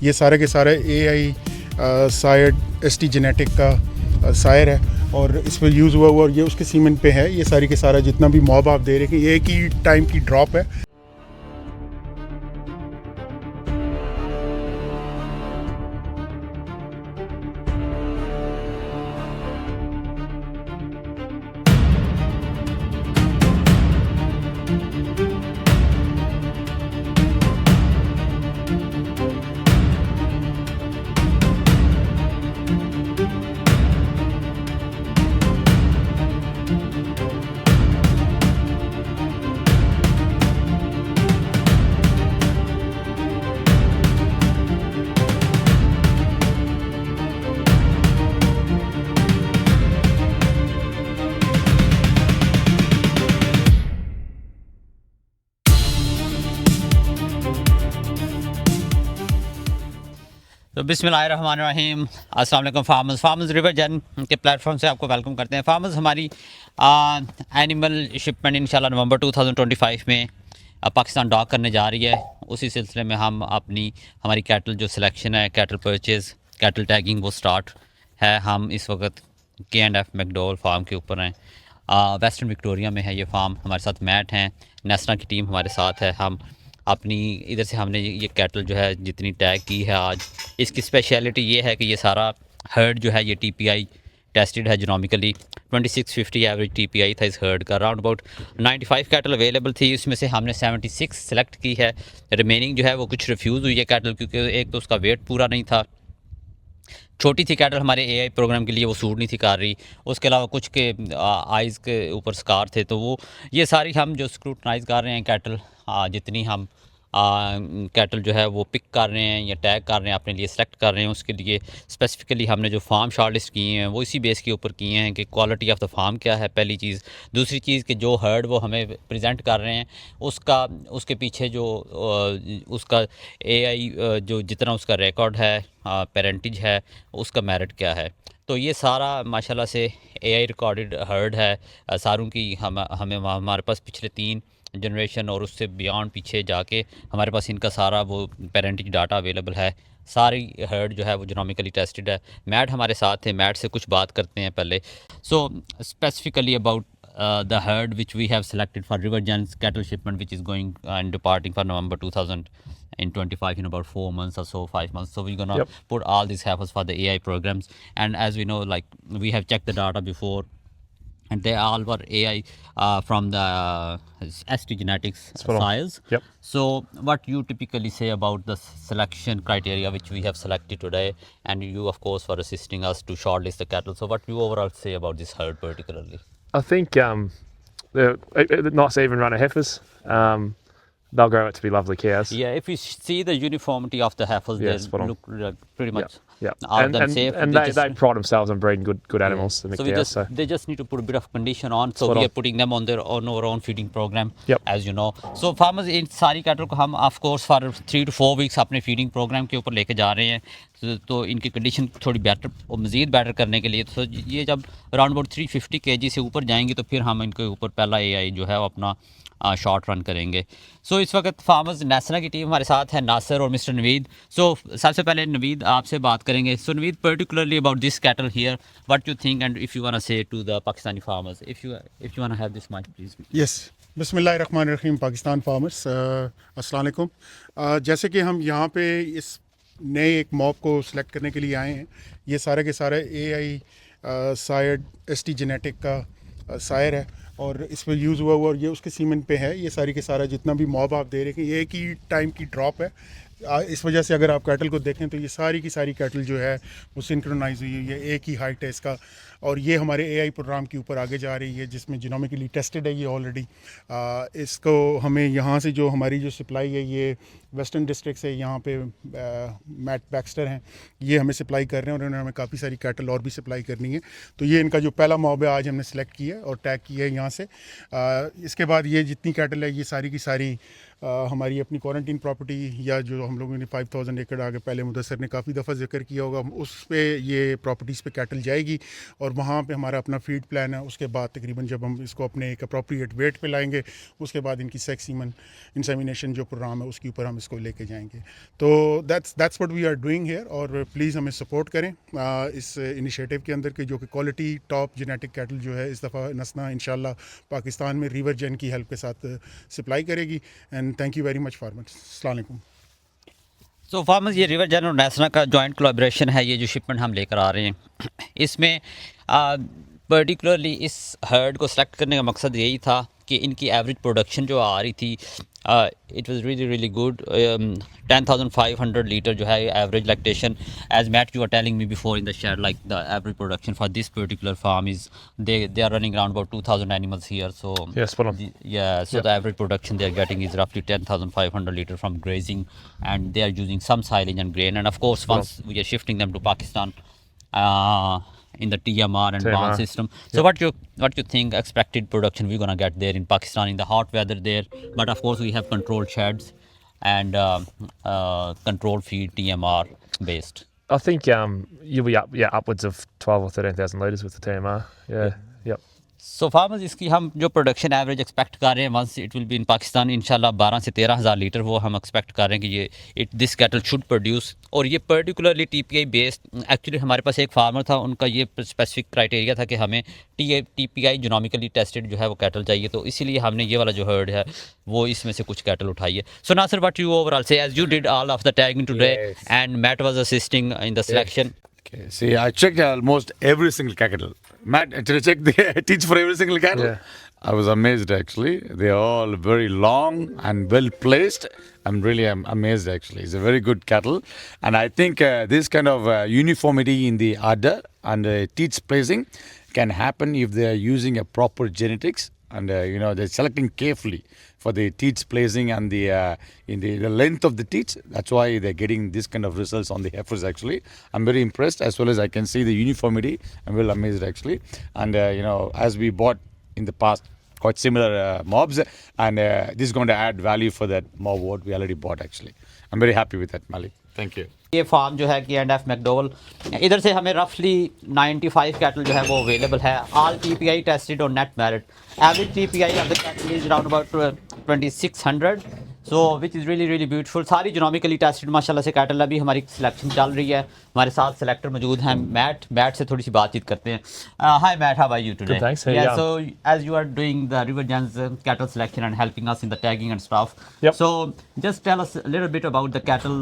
ये सारे के सारे AI सायड ST जेनेटिक का सायर है और इस पर यूज़ हुआ और ये उसके सीमेंट पे है। ये सारी के सारा जितना भी मॉब आप दे रहे हैं कि एक ही टाइम की ड्रॉप है। तो बिस्मिल्लाहिर्रहमानिर्रहीम अस्सलाम वालेकुम फार्मर्स रिवर जन के प्लेटफॉर्म से आपको वेलकम करते हैं। फार्मर्स हमारी एनिमल शिपमेंट इंशाल्लाह नवंबर 2025 में पाकिस्तान डॉक करने जा रही है। उसी सिलसिले में हमारी कैटल जो सिलेक्शन है, कैटल परचेज़, कैटल टैगिंग वो स्टार्ट है। हम इस वक्त K&F मैकडोवल फार्म के ऊपर हैं। वेस्टर्न विक्टोरिया में है ये फार्म। हमारे साथ मैट हैं, नेस्ना की टीम हमारे साथ है। हम अपनी इधर से हमने ये कैटल जो है जितनी टैग की है आज, इसकी स्पेशलिटी ये है कि ये सारा हर्ड जो है ये TPI टेस्टेड है जीनोमिकली। 2650 एवरेज TPI था इस हर्ड का। अराउंड अबाउट 95 कैटल अवेलेबल थी, उसमें से हमने 76 सेलेक्ट की है। रिमेनिंग जो है वो कुछ रिफ्यूज़ हुई है कैटल, क्योंकि एक तो उसका वेट पूरा नहीं था, छोटी थी कैटल, हमारे AI प्रोग्राम के लिए वो सूट नहीं थी कर रही। उसके अलावा कुछ के आइज़ के ऊपर स्कार थे, तो वो ये सारी हम जो स्क्रूटनाइज़ कर रहे हैं कैटल, जितनी हम कैटल जो है वो पिक कर रहे हैं या टैग कर रहे हैं, अपने लिए सेलेक्ट कर रहे हैं, उसके लिए स्पेसिफ़िकली हमने जो फार्म शॉर्टलिस्ट किए हैं वो इसी बेस के ऊपर किए हैं कि क्वालिटी ऑफ द फार्म क्या है, पहली चीज़। दूसरी चीज़ कि जो हर्ड वो हमें प्रेजेंट कर रहे हैं उसके पीछे जो उसका AI जो जितना उसका रिकॉर्ड है, पेरेंटेज है, उसका मेरिट क्या है। तो ये सारा माशाल्लाह से AI रिकॉर्डेड हर्ड है। सारों की हमारे पास पिछले 3 जनरेशन और उससे बियॉन्ड पीछे जाके हमारे पास इनका सारा वो पेरेंटेज डाटा अवेलेबल है। सारी हर्ड जो है वो जीनोमिकली टेस्टेड है। मैट हमारे साथ है, मैट से कुछ बात करते हैं पहले। So specifically about the herd which we have selected for River Gen's cattle shipment, which is going and departing for November 2025 in about 4 months or so, 5 months. So we're gonna put all these heifers for the AI programs. And as we know, like we have checked the data before, and they all were AI from the ST genetics sires. So what you typically say about the selection criteria which we have selected today, and you of course for assisting us to shortlist the cattle. So what you overall say about this herd particularly? I think they're nice even run of heifers. They'll grow out to be lovely cows. Yeah, if you see the uniformity of the heifers, Yeah, they spot on. look like pretty much Yeah, all of them safe. and they pride themselves on breeding good animals. The So cows, they just need to put a bit of condition on. So Spot we on. are putting them on our own feeding program, Yep. as you know. So farmers इन सारी cattle को हम of course for 3 to 4 weeks अपने feeding programme के ऊपर लेके जा रहे हैं। तो इनकी कंडीशन थोड़ी बेटर और मज़ीद बेटर करने के लिए, तो ये जब अराउंड अबाउट 350 kg से ऊपर जाएंगे तो फिर हम इनके ऊपर पहला AI जो है वो अपना शॉर्ट रन करेंगे। सो इस वक्त फार्मर्स नेस्ना की टीम हमारे साथ है, नासिर और मिस्टर नवीद। सो सबसे पहले नवीद आपसे बात करेंगे। So Naveed, particularly about this cattle here, what you think and if you want to say to the Pakistani farmers, if you want to have this mic please. Yes, बिस्मिल्लाहिर्रहमानिर्रहीम। पाकिस्तान फार्मर्स, अस्सलाम वालेकुम। जैसे कि हम यहाँ पे इस नए एक मॉब को सिलेक्ट करने के लिए आए हैं। ये सारे के सारे AI सायड ST जेनेटिक का सायर है और इस पर यूज़ हुआ और ये उसके सीमेंट पे है। ये सारी के सारा जितना भी मॉब आप दे रहे हैं ये एक ही टाइम की ड्रॉप है। इस वजह से अगर आप कैटल को देखें तो ये सारी की सारी कैटल जो है वो सिंक्रोनाइज हुई है। ये एक ही हाइट है इसका और ये हमारे AI प्रोग्राम के ऊपर आगे जा रही है जिसमें जीनोमिकली टेस्टेड है ये ऑलरेडी। इसको हमें यहाँ से जो हमारी जो सप्लाई है ये वेस्टर्न डिस्ट्रिक्ट से, यहाँ पे मैट बैक्स्टर हैं, ये हमें सप्लाई कर रहे हैं और उन्होंने हमें काफ़ी सारी कैटल और भी सप्लाई करनी है। तो ये इनका जो पहला मॉब है आज हमने सेलेक्ट किया है और टैग किया है यहाँ से। इसके बाद ये जितनी कैटल है ये सारी की सारी हमारी अपनी क्वारंटीन प्रॉपर्टी या जो हम लोगों ने 5000 एकड़ आगे पहले मुदस्सर ने काफ़ी दफ़ा जिक्र किया होगा, उस पे ये प्रॉपर्टीज़ पे कैटल जाएगी और वहाँ पे हमारा अपना फीड प्लान है। उसके बाद तकरीबन जब हम इसको अपने एक अप्रोप्रिएट वेट पे लाएंगे, उसके बाद इनकी सेक्स सीमन इंसेमिनेशन जो प्रोग्राम है उसके ऊपर हम इसको लेके जाएंगे। तो that's what we are doing here और प्लीज़ हमें सपोर्ट करें इस इनिशिएटिव के अंदर के जो कि क्वालिटी टॉप जेनेटिक कैटल जो है इस दफ़ा नसना इंशाल्लाह पाकिस्तान में रिवर जेन की हेल्प के साथ सप्लाई करेगी। And thank you very much farmers. अस्सलाम वालेकुम। सो फार्मर्स, ये रिवर जैन और नेसना का जॉइंट कोलैबोरेशन है, ये जो शिपमेंट हम लेकर आ रहे हैं इसमें पर्टिकुलरली इस हर्ड को सेलेक्ट करने का मकसद यही था कि इनकी एवरेज प्रोडक्शन जो आ रही थी it was really good. 10,500 litre जो है average lactation, as Matt you are telling me before in the shed, like the average production for this particular farm is they are running around about 2,000 animals here. So Yeah, spot on. so the average production they are getting is roughly 10,500 liter from grazing, and they are using some silage and grain. And of course, once we are shifting them to Pakistan in the TMR and TMR. barn system. So what you think expected production we're gonna get there in Pakistan in the hot weather there? But of course we have controlled sheds and controlled feed TMR based. I think you'll be upwards of 12 or 13,000 litres with the TMR. Yeah. Yep. So farmers, इसकी हम जो production average expect कर रहे हैं once it will be in Pakistan इंशाल्लाह 12 से 13,000 litre वो हम एक्सपेक्ट कर रहे हैं कि ये दिस कैटल शुड प्रोड्यूस। और ये पर्टिकुलरली टीपीआई बेस्ड, एक्चुअली हमारे पास एक फार्मर था, उनका ये स्पेसिफिक क्राइटेरिया था कि हमें टीपीआई जीनोमिकली टेस्टेड जो है वो कैटल चाहिए, तो इसीलिए हमने ये वाला जो हर्ड है वो इसमें से कुछ कैटल उठाई है। So Nasir, what you overall से as you did all of the tagging today and Matt was assisting in the selection? Okay, see, I checked almost every single cattle. Matt, did I check the teach for every single cattle? Yeah. I was amazed actually. They're all very long and well placed. I'm amazed actually. It's a very good cattle, and I think this kind of uniformity in the udder and teats placing can happen if they are using a proper genetics and they're selecting carefully for the teats placing and the length of the teats. That's why they're getting this kind of results on the heifers actually. I'm very impressed, as well as I can see the uniformity. I'm well amazed actually. And as we bought in the past quite similar mobs, and this is going to add value for that mob what we already bought actually. I'm very happy with that, Malik. Thank you. ये farm जो है कि and F McDowell, इधर से हमें रफली 95 cattle जो है वो अवेलेबल है, ऑल टीपीआई टेस्टेड और net merit. Average TPI of the cattle is around about 2600, so which is really beautiful. सारी जीनोमिकली टेस्टेड माशाल्लाह से कैटल। अभी हमारी सिलेक्शन चल रही है, हमारे साथ सिलेक्टर मौजूद हैं। मैट से थोड़ी सी बातचीत करते हैं। Hi Matt, how are you today? Good, thanks. How you going? So as you are doing the River Gems cattle selection and helping us in the tagging and stuff, Yep. so just tell us a little bit about the cattle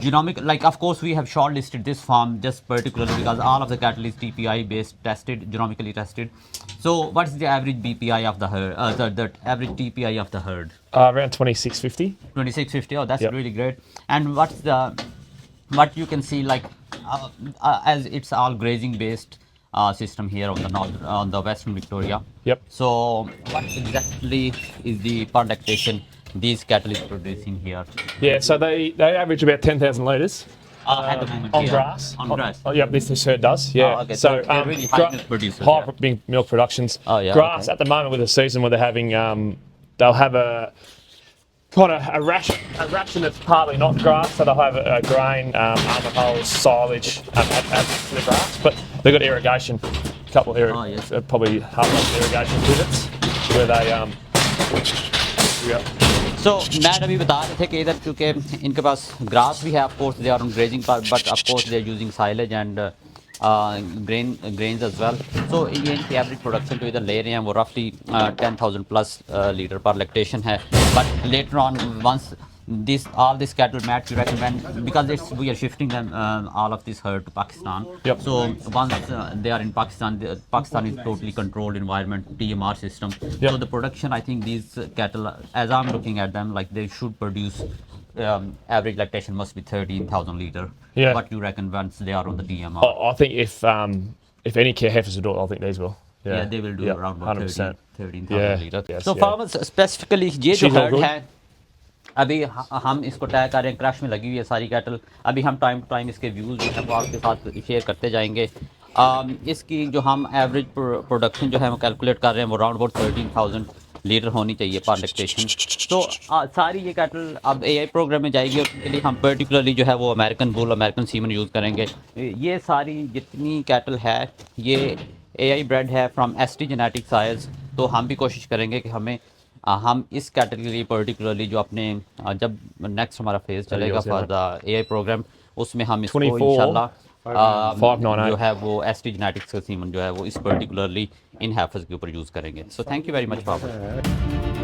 genomic. Like, of course we have shortlisted this farm just particularly because all of the cattle is TPI based, tested, genomically tested. So what is the average BPI of the herd, the average TPI of the herd? Around 2650. 2650. Oh, that's Yep. really great. And what you can see, like as it's all grazing based system here on the Western Victoria. Yep. So what exactly is the per lactation these cattle is producing here? Yeah, so they average about 10,000 litres. At the moment, On yeah. grass. On grass. Oh, yep, this herd does. Yeah. Oh, okay. So they're really high milk producers, High yeah. milk productions. Oh, yeah, Grass okay. at the moment with the season where they're having, they'll have a kind of a ration that's partly not grass. So they'll have a grain, almond hulls, silage, add to the grass. But they've got irrigation, a couple of Oh, yes. probably half of irrigation pivots where they yeah. So Matt अभी बता रहे थे कि इधर क्योंकि इनके पास grass भी है, of course they are on grazing, but of course they are using silage and grains as well. So ये इनकी एवरेज प्रोडक्शन जो इधर ले रहे हैं वो रफली 10,000 प्लस लीटर पर लैक्टेशन है. But later on once all this cattle Matt you recommend, because we are shifting them all of this herd to Pakistan. Yep. So once they are in Pakistan, Pakistan is totally controlled environment, TMR system. Yep. So the production, I think these cattle, as I'm looking at them, like they should produce average lactation must be 13,000 liter. Yeah. What you reckon once they are on the TMR? I think if any care heifers will do it, I think these will. Yeah, they will do around about 100%. 13,000 Yeah. liter. Yes, So yeah. farmers specifically ये जो She's all herd good. है अभी हम इसको tag कर रहे हैं, crash में लगी हुई है सारी कैटल. अभी हम टाइम टू टाइम इसके व्यूज़ जो है वो आपके साथ शेयर करते जाएंगे. इसकी जो हम एवरेज प्रोडक्शन जो है वो कैलकुलेट कर रहे हैं वो अराउंड अबाउट 13,000 लीडर होनी चाहिए पर लैक्टेशन। तो सारी ये कैटल अब एआई प्रोग्राम में जाएगी और उसके लिए हम पर्टिकुलरली जो है वो American bull, American semen use करेंगे। ये सारी जितनी कैटल है ये एआई ब्रेड है फ्रॉम एसटी जेनेटिक साइज। तो हम भी कोशिश करेंगे कि हम इस कैटल के लिए पर्टिकुलरली जो अपने जब नेक्स्ट हमारा फेज़ चलेगा फॉर द एआई प्रोग्राम, उसमें हम इसको 24, इंशाल्लाह 598 जो है वो एसटी जेनेटिक्स का सीमन जो है वो इस पर्टिकुलरली इन हैफर्स के ऊपर यूज़ करेंगे। So thank you very much for